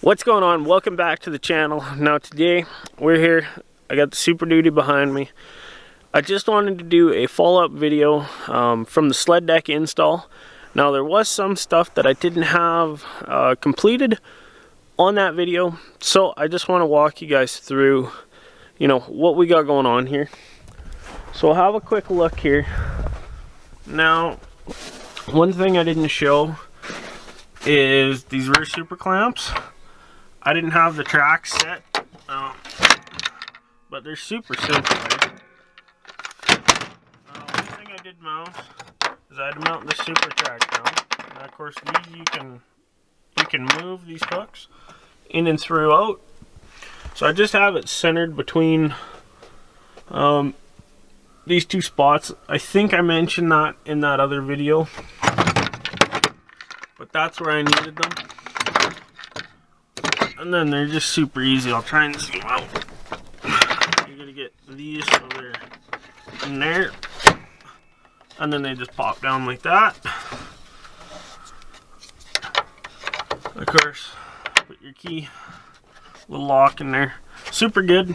What's going on? Welcome back to the channel. Now today we're here. I got the Super Duty behind me. I just wanted to do a follow-up video from the sled deck install. Now there was some stuff that I didn't have completed on that video, so I just want to walk you guys through, what we got going on here. So have a quick look here. Now, one thing I didn't show is these rear super clamps. I didn't have the track set, but they're super simple, right? One thing I did mount is I had to mount the super track down. And of course, these you can move these hooks in and throughout. So I just have it centered between these two spots. I think I mentioned that in that other video, but that's where I needed them. And then they're just super easy. I'll try and zoom out. You're gonna get these so they're in there, and then they just pop down like that. Of course, put your key, little lock in there. Super good.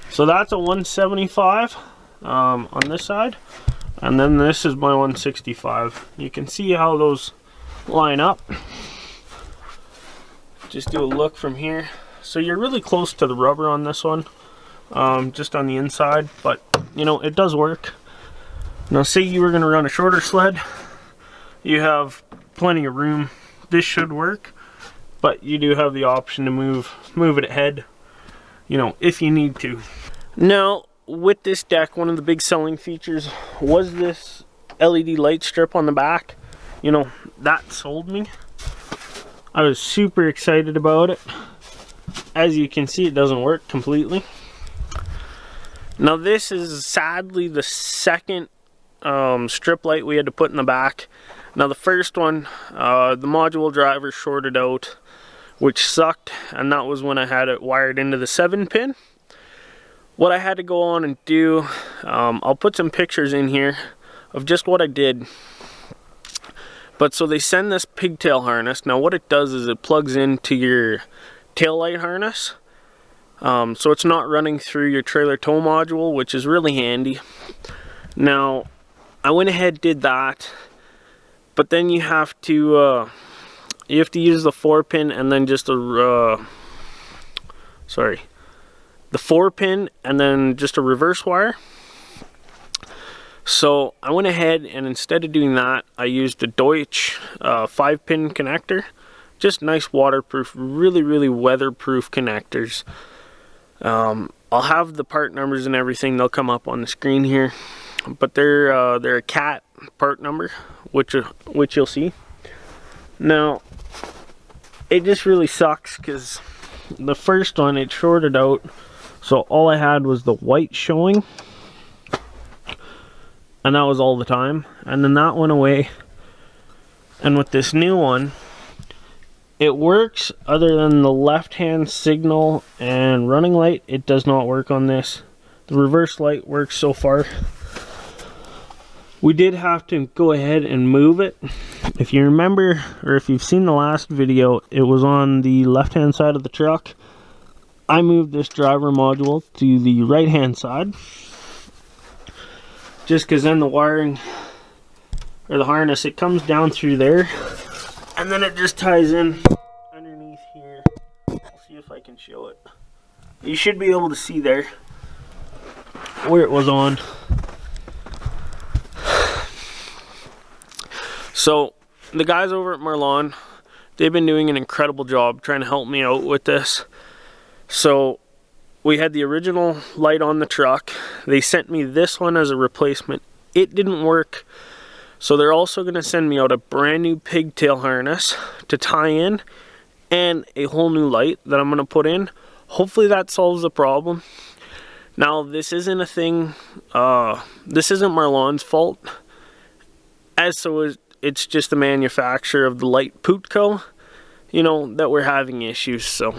So that's a 175 on this side, and then this is my 165. You can see how those line up. Just do a look from here. So you're really close to the rubber on this one, just on the inside, but it does work. Now say you were going to run a shorter sled, you have plenty of room. This should work, but you do have the option to move it ahead, if you need to. Now with this deck, one of the big selling features was this LED light strip on the back. That sold me. I was super excited about it. As you can see, it doesn't work completely. Now this is sadly the second strip light we had to put in the back. Now the first one, the module driver shorted out, which sucked, and that was when I had it wired into the 7-pin. What I had to go on and do, I'll put some pictures in here of just what I did. But so they send this pigtail harness. Now what it does is it plugs into your tail light harness. So it's not running through your trailer tow module, which is really handy. Now I went ahead and did that, but then you have to use the 4-pin and then just the 4-pin and then just a reverse wire. So I went ahead and instead of doing that, I used a Deutsch 5-pin connector. Just nice waterproof, really weatherproof connectors. I'll have the part numbers and everything. They'll come up on the screen here, but they're a CAT part number, which you'll see. Now it just really sucks because the first one, it shorted out, so all I had was the white showing. And that was all the time, and then that went away. And with this new one, it works other than the left hand signal and running light. It does not work on this. The reverse light works so far. We did have to go ahead and move it. If you remember, or if you've seen the last video, it was on the left hand side of the truck. I moved this driver module to the right hand side, just because then the wiring, or the harness, it comes down through there, and then it just ties in underneath here. I'll see if I can show it. You should be able to see there where it was on. So the guys over at Marlon, they've been doing an incredible job trying to help me out with this. So we had the original light on the truck. They sent me this one as a replacement. It didn't work. So they're also going to send me out a brand new pigtail harness to tie in, and a whole new light that I'm going to put in. Hopefully that solves the problem. Now this isn't a thing, this isn't Marlon's fault. It's just the manufacturer of the light Putco, that we're having issues. So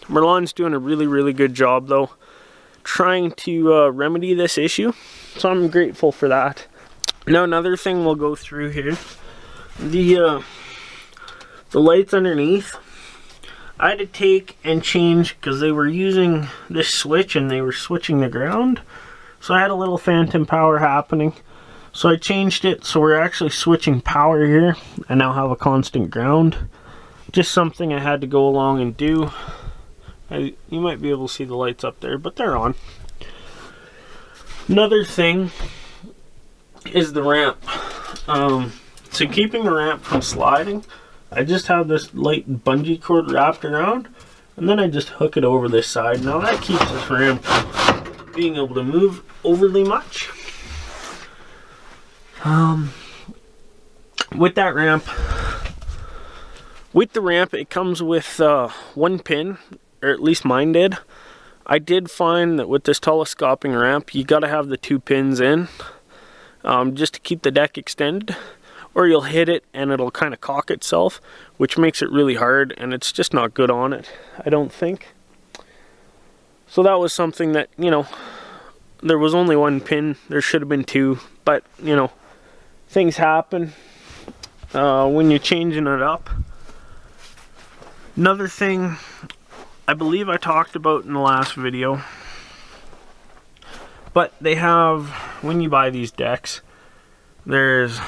Marlon's doing a really good job though, trying to remedy this issue, so I'm grateful for that. Now another thing we'll go through here, the lights underneath, I had to take and change because they were using this switch and they were switching the ground. So I had a little phantom power happening. So I changed it so we're actually switching power here. I now have a constant ground. Just something I had to go along and do. You might be able to see the lights up there, but they're on. Another thing is the ramp. So keeping the ramp from sliding, I just have this light bungee cord wrapped around, and then I just hook it over this side. Now that keeps this ramp from being able to move overly much. With that ramp, it comes with one pin, or at least mine did. I did find that with this telescoping ramp, you gotta have the 2 pins in, just to keep the deck extended, or you'll hit it and it'll kind of cock itself, which makes it really hard, and it's just not good on it, I don't think. So that was something that, you know, there was only 1 pin, there should have been 2, but, you know, things happen when you're changing it up. Another thing I believe I talked about in the last video, but they have, when you buy these decks, there's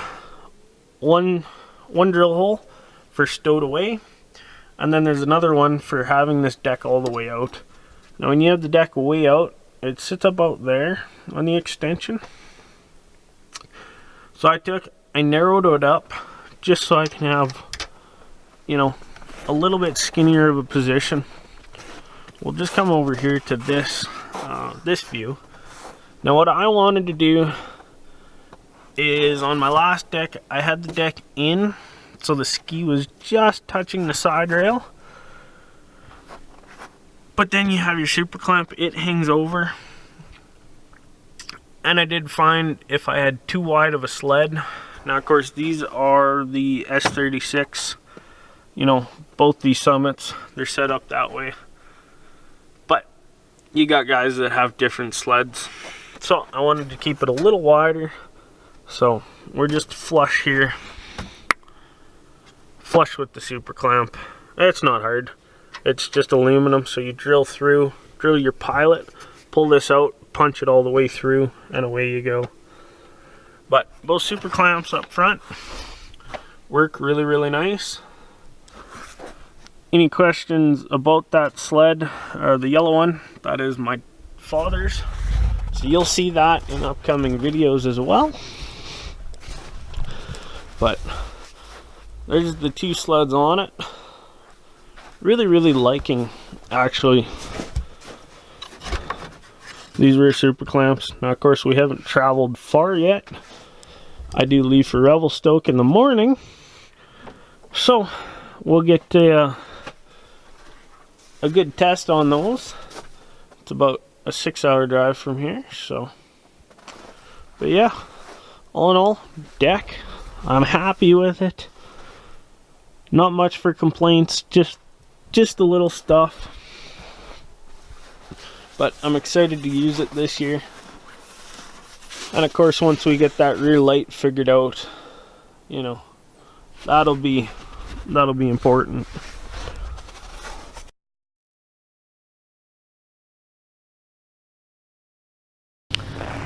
one drill hole for stowed away, and then there's another one for having this deck all the way out. Now when you have the deck way out, it sits about there on the extension. So I narrowed it up just so I can have, you know, a little bit skinnier of a position. We'll just come over here to this this view. Now what I wanted to do is, on my last deck, I had the deck in, so the ski was just touching the side rail. But then you have your super clamp, it hangs over. And I did find if I had too wide of a sled, now of course these are the S36, you know, both these summits, they're set up that way. But you got guys that have different sleds. So I wanted to keep it a little wider. So we're just flush here, flush with the super clamp. It's not hard, it's just aluminum, so you drill your pilot, pull this out, punch it all the way through, and away you go. But both super clamps up front work really, really nice. Any questions about that sled, or the yellow one? That is my father's, so you'll see that in upcoming videos as well. But there's the 2 sleds on it. Really, really liking, actually, these rear super clamps. Now of course we haven't traveled far yet. I do leave for Revelstoke in the morning, so we'll get a good test on those. It's about a 6-hour drive from here, so. But yeah, all in all, deck, I'm happy with it. Not much for complaints, just the little stuff. But I'm excited to use it this year. And of course, once we get that rear light figured out, you know, that'll be important.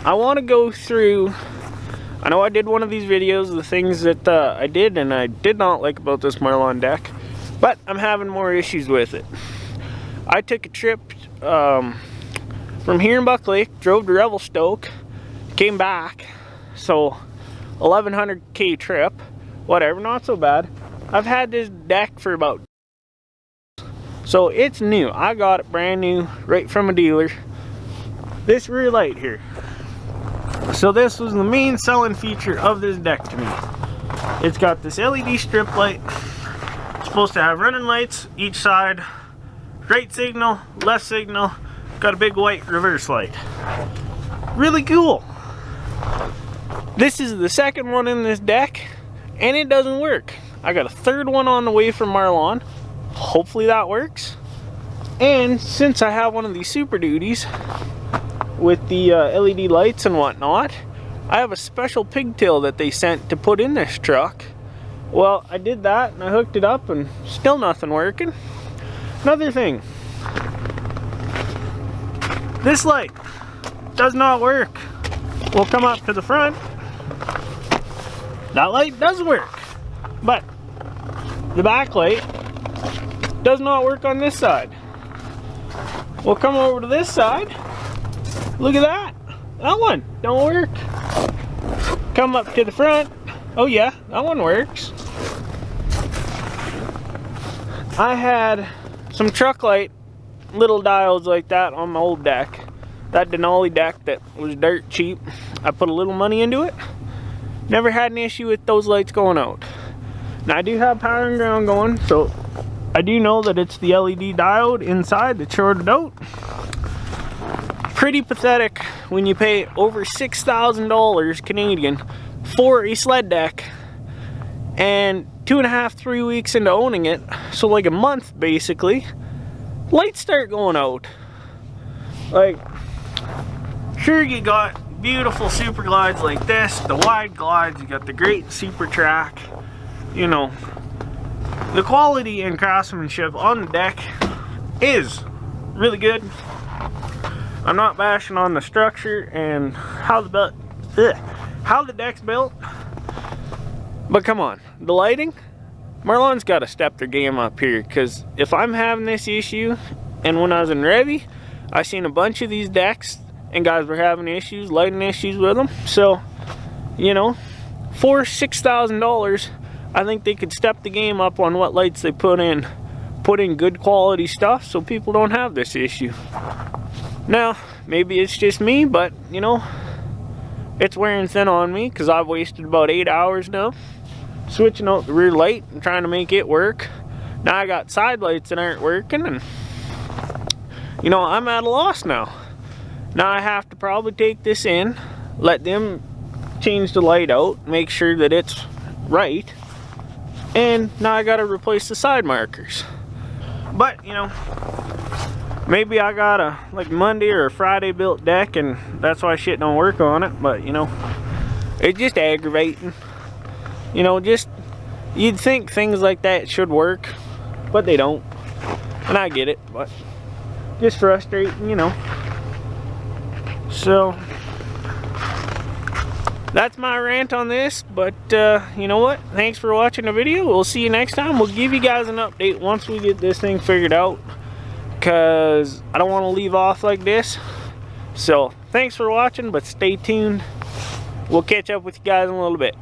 I want to go through, I know I did one of these videos, the things that I did and I did not like about this Marlon deck, but I'm having more issues with it. I took a trip from here in Buck Lake, drove to Revelstoke, came back, so 1100k trip, whatever, not so bad. I've had this deck for about, so it's new. I got it brand new right from a dealer. This rear light here, so this was the main selling feature of this deck to me. It's got this LED strip light. It's supposed to have running lights each side, right signal, left signal, got a big white reverse light. Really cool. This is the second one in this deck and it doesn't work. I got a third one on the way from Marlon. Hopefully that works. And since I have one of these Super Duties with the LED lights and whatnot, I have a special pigtail that they sent to put in this truck. Well, I did that and I hooked it up and still nothing working. Another thing, this light does not work. We'll come up to the front. That light does work, but the back light does not work on this side. We'll come over to this side. Look at that. That one don't work. Come up to the front. Oh yeah, that one works. I had some truck light little dials like that on my old deck. That Denali deck that was dirt cheap. I put a little money into it. Never had an issue with those lights going out. Now I do have power and ground going, so I do know that it's the LED diode inside that shorted out. Pretty pathetic when you pay over $6,000 Canadian for a sled deck, and 2.5 to 3 weeks into owning it, so like a month basically, lights start going out. Like, sure, you got beautiful super glides like this, the wide glides, you got the great super track, you know, the quality and craftsmanship on the deck is really good. I'm not bashing on the structure and how the deck's built, but come on, the lighting, Marlon's got to step their game up here, because if I'm having this issue, and when I was in Revy, I seen a bunch of these decks and guys were having issues, lighting issues with them. So, you know, for $6,000, I think they could step the game up on what lights they put in good quality stuff so people don't have this issue. Now, maybe it's just me, but you know, it's wearing thin on me because I've wasted about 8 hours now switching out the rear light and trying to make it work. Now I got side lights that aren't working, and you know, I'm at a loss now. Now I have to probably take this in, let them change the light out, make sure that it's right, and now I gotta replace the side markers. But you know, maybe I got a like Monday or a Friday built deck and that's why shit don't work on it. But you know, it's just aggravating. You know, just, you'd think things like that should work, but they don't. And I get it, but just frustrating, you know. So that's my rant on this, but you know what, thanks for watching the video. We'll see you next time. We'll give you guys an update once we get this thing figured out, because I don't want to leave off like this. So thanks for watching, but stay tuned. We'll catch up with you guys in a little bit.